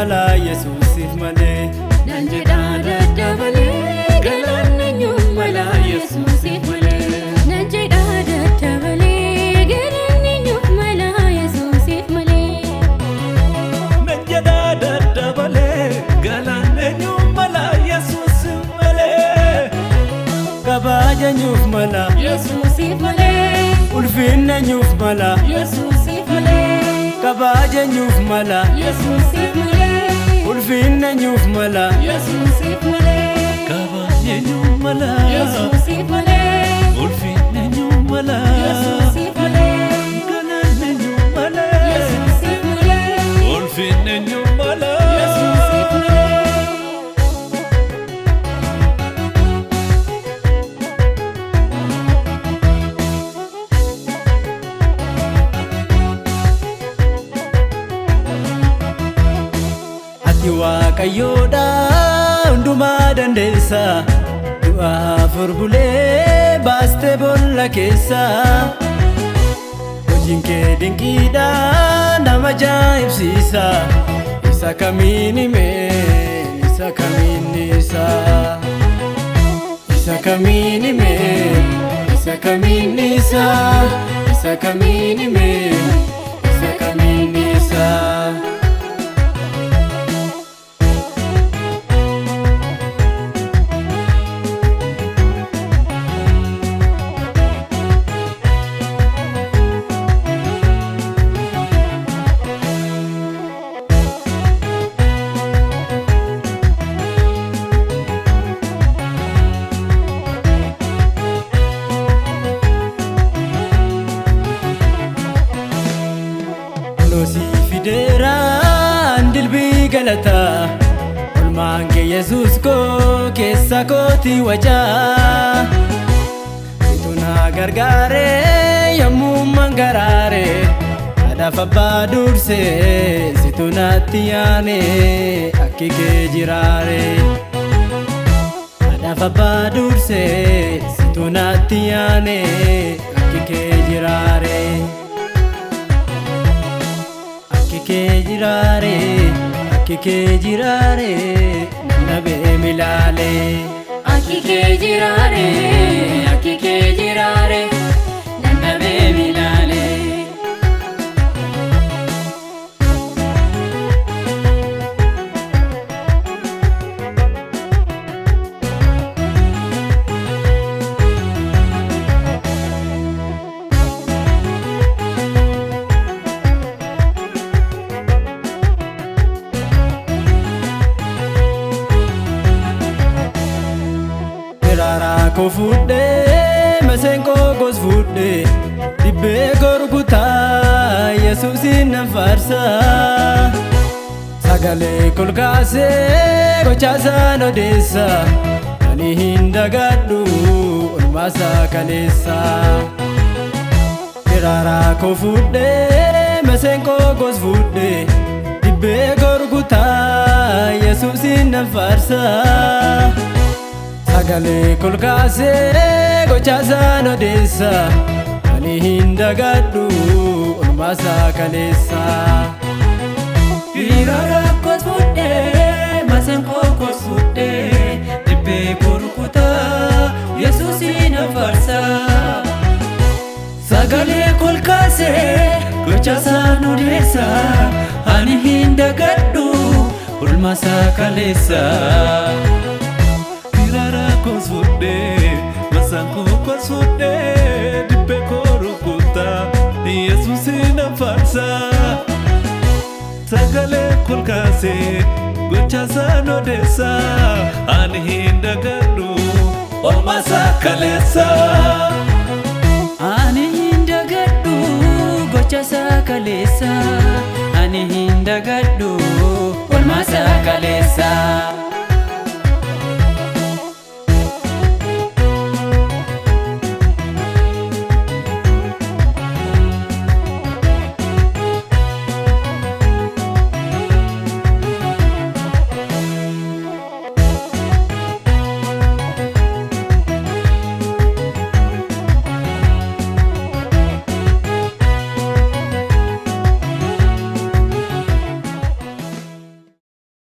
mala Yesuusif malee. Nan jedha daddabalee galannenyuuf mala Yesuusif malee. Nan jedha daddabalee galannenyuuf mala Yesuusif malee. Nan jedha daddabalee galannenyuuf mala Yesuusif malee. Kabajanyuuf mala Yesuusif malee. ulfinnenyuuf mala Yesuusif malee. kabajanyuuf mala Yesuusif malee. ulfinnenyuuf mala Yesuusif malee. kabajanyuuf mala Yesuusif malee. ulfinnenyuuf mala Yesuusif malee. galannenyuuf mala Yesuusif malee. ulfinnenyuuf mala Yesuusif malee. Ati Waaqayyoodha hundumaa dandeessa. Du'aa furbulee baastee boolla keessa. Hojiin kee dinqiidha nama ajaa'ibsiisa. Isa kamiin himee isa kamiin dhiisa. Isa kamiin himee isa kamiin dhiisa. Isa kamiin himee isa kamiin dhiisa. Losi fideeraan dilbii galata. Olmaan kee Yesuus koo keessa kooti wajaa. Situ na gargaaree yommuu mangaraaree. Haadhaaf abbaa dursee situ natti yaanee akki kee jiraaree. Haadhaaf abbaa dursee situ natti yaanee akki kee jiraaree. Akki kee jiraare na bee milaale. Akki kee jiraare, akki kee jiraare, nan dhabee milaale. Kiraara koo fuudhee maseenqoo koos fuudhee dibbee gurgutaa Yesuusin nan faarsa. Sagalee kolkaasee gochaasaan odeessa. Ani hin dagadhu olmaasaa kaleessa. Kiraara koo fuudhee maseenqoo koos fuudhee dibbee gurgutaa Yesuusin nan faarsa. Sagalee kolkaasee gochaasaan odeessa. Ani hin dagadhu olmaasaa kaleessa. Kiraara koos fuudhee maseenqoo koos fuudhee dibbee gurgutaa Yesuusin nan faarsa. Sagalee kolkaasee gochaasaan odeessa. Ani hin dagadhu olmaasaa kaleessa. Kiraara koos fuudhee maseenqoo koos fuudhee dibbee gurgutaa Yesuusin nan faarsa. Sagalee kolkaasee gochaasaan odeessa. Ani hin dagadhu olmaasaa kaleessa. Ani hin dagadhu gochaasaa kaleessa. Ani hin dagadhu olmaasaa kaleessa.